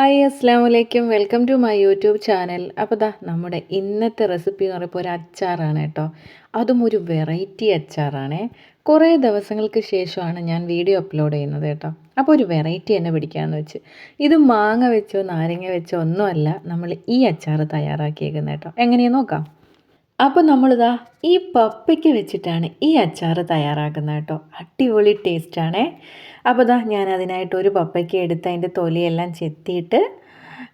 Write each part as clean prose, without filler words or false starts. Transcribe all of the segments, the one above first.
Hi അസ്സാം വലൈക്കും welcome to my YouTube channel. അപ്പോൾ ദാ നമ്മുടെ ഇന്നത്തെ റെസിപ്പി എന്ന് പറയുമ്പോൾ ഒരു അച്ചാറാണ് കേട്ടോ. അതും ഒരു വെറൈറ്റി അച്ചാറാണ്. കുറേ ദിവസങ്ങൾക്ക് ശേഷമാണ് ഞാൻ വീഡിയോ അപ്ലോഡ് ചെയ്യുന്നത് കേട്ടോ. അപ്പോൾ ഒരു വെറൈറ്റി തന്നെ പിടിക്കാമെന്ന് വെച്ച്. ഇത് മാങ്ങ വെച്ചോ നാരങ്ങ വെച്ചോ ഒന്നുമല്ല നമ്മൾ ഈ അച്ചാർ തയ്യാറാക്കിയേക്കുന്നത് കേട്ടോ. എങ്ങനെയാണെന്ന് നോക്കാം. അപ്പോൾ നമ്മളിതാ ഈ പപ്പയ്ക്ക് വെച്ചിട്ടാണ് ഈ അച്ചാർ തയ്യാറാക്കുന്നത് കേട്ടോ. അടിപൊളി ടേസ്റ്റാണേ. അപ്പോൾ ഇതാ ഞാൻ അതിനായിട്ട് ഒരു പപ്പയ്ക്ക് എടുത്ത് അതിൻ്റെ തൊലിയെല്ലാം ചെത്തിയിട്ട്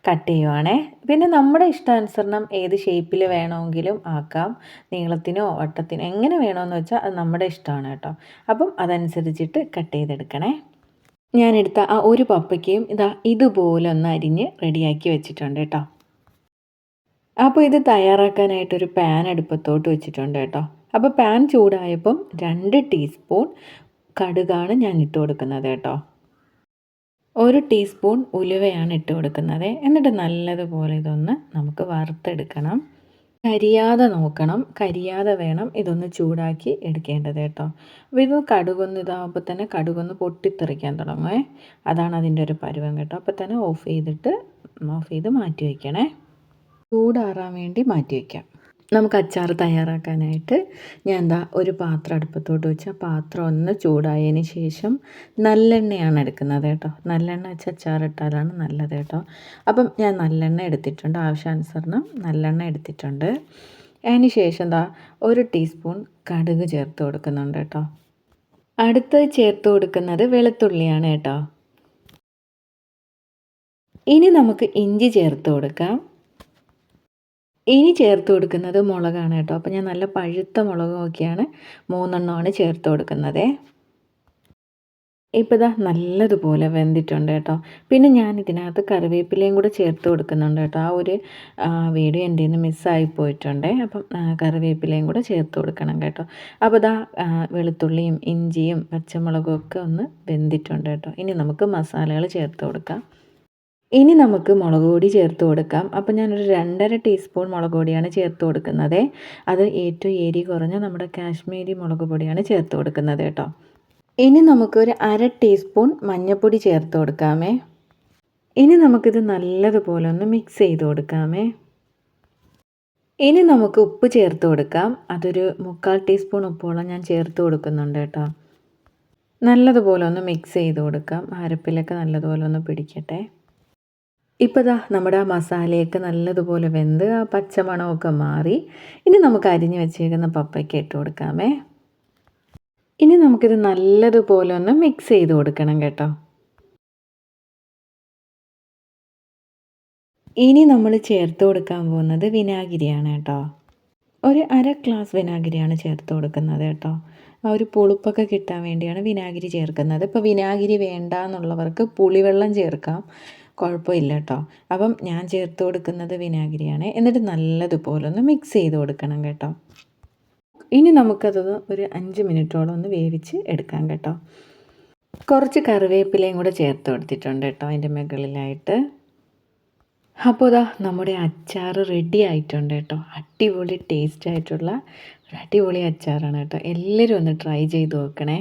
കട്ട് ചെയ്യുവാണേ. പിന്നെ നമ്മുടെ ഇഷ്ടാനുസരണം ഏത് ഷേപ്പിൽ വേണമെങ്കിലും ആക്കാം. നീളത്തിനോ വട്ടത്തിനോ എങ്ങനെ വേണമെന്ന് വെച്ചാൽ അത് നമ്മുടെ ഇഷ്ടമാണ് കേട്ടോ. അപ്പം അതനുസരിച്ചിട്ട് കട്ട് ചെയ്തെടുക്കണേ. ഞാനെടുത്ത ആ ഒരു പപ്പയ്ക്കയും ഇതാ ഇതുപോലെ ഒന്ന് അരിഞ്ഞ് റെഡിയാക്കി വെച്ചിട്ടുണ്ട് കേട്ടോ. അപ്പോൾ ഇത് തയ്യാറാക്കാനായിട്ടൊരു പാൻ അടുപ്പത്തോട്ട് വെച്ചിട്ടുണ്ട് കേട്ടോ. അപ്പോൾ പാൻ ചൂടായപ്പം 2 ടീസ്പൂൺ കടുകാണ് ഞാൻ ഇട്ട് കൊടുക്കുന്നത് കേട്ടോ. 1 ടീസ്പൂൺ ഉലുവയാണ് ഇട്ട് കൊടുക്കുന്നത്. എന്നിട്ട് നല്ലതുപോലെ ഇതൊന്ന് നമുക്ക് വറുത്തെടുക്കണം. കരിയാതെ നോക്കണം, കരിയാതെ വേണം ഇതൊന്ന് ചൂടാക്കി എടുക്കേണ്ടത് കേട്ടോ. അപ്പോൾ ഇത് കടുകൊന്ന് ഇതാകുമ്പോൾ തന്നെ കടുകൊന്ന് പൊട്ടിത്തെറിക്കാൻ തുടങ്ങുമേ. അതാണ് അതിൻ്റെ ഒരു പരുവം കേട്ടോ. അപ്പോൾ തന്നെ ഓഫ് ചെയ്ത് മാറ്റി വയ്ക്കണേ. ചൂടാറാൻ വേണ്ടി മാറ്റി വയ്ക്കാം. നമുക്ക് അച്ചാർ തയ്യാറാക്കാനായിട്ട് ഞാൻ എന്താ ഒരു പാത്രം അടുപ്പത്തോട്ട് വെച്ച് ആ പാത്രം ഒന്ന് ചൂടായതിന് ശേഷം നല്ലെണ്ണയാണ് എടുക്കുന്നത് കേട്ടോ. നല്ലെണ്ണ വെച്ച് അച്ചാറിട്ടാലാണ് നല്ലത് കേട്ടോ. അപ്പം ഞാൻ നല്ലെണ്ണ എടുത്തിട്ടുണ്ട്, ആവശ്യാനുസരണം നല്ലെണ്ണ എടുത്തിട്ടുണ്ട്. അതിന് ശേഷം എന്താ 1 ടീസ്പൂൺ കടുക് ചേർത്ത് കൊടുക്കുന്നുണ്ട് കേട്ടോ. അടുത്തത് ചേർത്ത് കൊടുക്കുന്നത് വെളുത്തുള്ളിയാണ് കേട്ടോ. ഇനി നമുക്ക് ഇഞ്ചി ചേർത്ത് കൊടുക്കാം. ഇനി ചേർത്ത് കൊടുക്കുന്നത് മുളകാണ് കേട്ടോ. അപ്പോൾ ഞാൻ നല്ല പഴുത്ത മുളക് നോക്കിയാണ് 3 എണ്ണമാണ് ചേർത്ത് കൊടുക്കുന്നത്. ഇപ്പോൾ ഇതാ നല്ലതുപോലെ വെന്തിട്ടുണ്ട് കേട്ടോ. പിന്നെ ഞാൻ ഇതിനകത്ത് കറിവേപ്പിലയും കൂടെ ചേർത്ത് കൊടുക്കുന്നുണ്ട് കേട്ടോ. ആ ഒരു വീഡിയോ എൻ്റെ നിന്ന് മിസ്സായി പോയിട്ടുണ്ട്. അപ്പം കറിവേപ്പിലയും കൂടെ ചേർത്ത് കൊടുക്കണം കേട്ടോ. അപ്പോൾ ഇതാ വെളുത്തുള്ളിയും ഇഞ്ചിയും പച്ചമുളകും ഒക്കെ ഒന്ന് വെന്തിട്ടുണ്ട് കേട്ടോ. ഇനി നമുക്ക് മസാലകൾ ചേർത്ത് കൊടുക്കാം. ഇനി നമുക്ക് മുളക് പൊടി ചേർത്ത് കൊടുക്കാം. അപ്പോൾ ഞാനൊരു 2.5 ടീസ്പൂൺ മുളക് പൊടിയാണ് ചേർത്ത് കൊടുക്കുന്നത്. അത് ഏറ്റവും എരി കുറഞ്ഞ നമ്മുടെ കാശ്മീരി മുളക് പൊടിയാണ് ചേർത്ത് കൊടുക്കുന്നത് കേട്ടോ. ഇനി നമുക്കൊരു 1/2 ടീസ്പൂൺ മഞ്ഞൾപ്പൊടി ചേർത്ത് കൊടുക്കാമേ. ഇനി നമുക്കിത് നല്ലതുപോലെ ഒന്ന് മിക്സ് ചെയ്ത് കൊടുക്കാമേ. ഇനി നമുക്ക് ഉപ്പ് ചേർത്ത് കൊടുക്കാം. അതൊരു 3/4 ടീസ്പൂൺ ഉപ്പോളം ഞാൻ ചേർത്ത് കൊടുക്കുന്നുണ്ട് കേട്ടോ. നല്ലതുപോലെ ഒന്ന് മിക്സ് ചെയ്ത് കൊടുക്കാം. അരപ്പിലൊക്കെ നല്ലതുപോലെ ഒന്ന് പിടിക്കട്ടെ. ഇപ്പോൾ ദാ നമ്മുടെ ആ മസാലയൊക്കെ നല്ലതുപോലെ വെന്ത് ആ പച്ചമണമൊക്കെ മാറി. ഇനി നമുക്ക് അരിഞ്ഞ് വെച്ചേക്കുന്ന പപ്പയ്ക്ക് ഇട്ട് കൊടുക്കാമേ. ഇനി നമുക്കിത് നല്ലതുപോലെ ഒന്ന് മിക്സ് ചെയ്ത് കൊടുക്കണം കേട്ടോ. ഇനി നമ്മൾ ചേർത്ത് കൊടുക്കാൻ പോകുന്നത് വിനാഗിരിയാണ് കേട്ടോ. ഒരു 1/2 ഗ്ലാസ് വിനാഗിരിയാണ് ചേർത്ത് കൊടുക്കുന്നത് കേട്ടോ. ആ ഒരു പുളിപ്പൊക്കെ കിട്ടാൻ വേണ്ടിയാണ് വിനാഗിരി ചേർക്കുന്നത്. ഇപ്പോൾ വിനാഗിരി വേണ്ട എന്നുള്ളവർക്ക് പുളിവെള്ളം ചേർക്കാം, കുഴപ്പമില്ല കേട്ടോ. അപ്പം ഞാൻ ചേർത്ത് കൊടുക്കുന്നത് വിനാഗിരിയാണ്. എന്നിട്ട് നല്ലതുപോലെ ഒന്ന് മിക്സ് ചെയ്ത് കൊടുക്കണം കേട്ടോ. ഇനി നമുക്കത് ഒരു 5 മിനിറ്റോളം ഒന്ന് വേവിച്ച് എടുക്കാം കേട്ടോ. കുറച്ച് കറിവേപ്പിലയും കൂടെ ചേർത്ത് കൊടുത്തിട്ടുണ്ട് കേട്ടോ അതിൻ്റെ മുകളിലായിട്ട്. അപ്പോൾ ഇതാ നമ്മുടെ അച്ചാർ റെഡി ആയിട്ടുണ്ട് കേട്ടോ. അടിപൊളി ടേസ്റ്റ് ആയിട്ടുള്ള ഒരു അടിപൊളി അച്ചാറാണ് കേട്ടോ. എല്ലാവരും ഒന്ന് ട്രൈ ചെയ്ത് നോക്കണേ.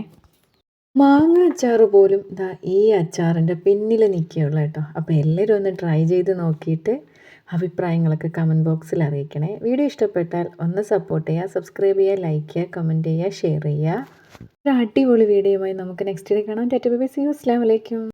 മാങ്ങ അച്ചാർ പോലും ഇതാ ഈ അച്ചാറിൻ്റെ പിന്നിൽ നിൽക്കുകയുള്ളൂ കേട്ടോ. അപ്പോൾ എല്ലാവരും ഒന്ന് ട്രൈ ചെയ്ത് നോക്കിയിട്ട് അഭിപ്രായങ്ങളൊക്കെ കമൻറ്റ് ബോക്സിൽ അറിയിക്കണേ. വീഡിയോ ഇഷ്ടപ്പെട്ടാൽ ഒന്ന് സപ്പോർട്ട് ചെയ്യുക, സബ്സ്ക്രൈബ് ചെയ്യുക, ലൈക്ക് ചെയ്യുക, കമൻറ്റ് ചെയ്യുക, ഷെയർ ചെയ്യുക. ഒരു അടിപൊളി വീഡിയോയുമായി നമുക്ക് നെക്സ്റ്റ് ഡേ കാണാം. Tata bye bye, see you, അസ്സലാമു അലൈക്കും.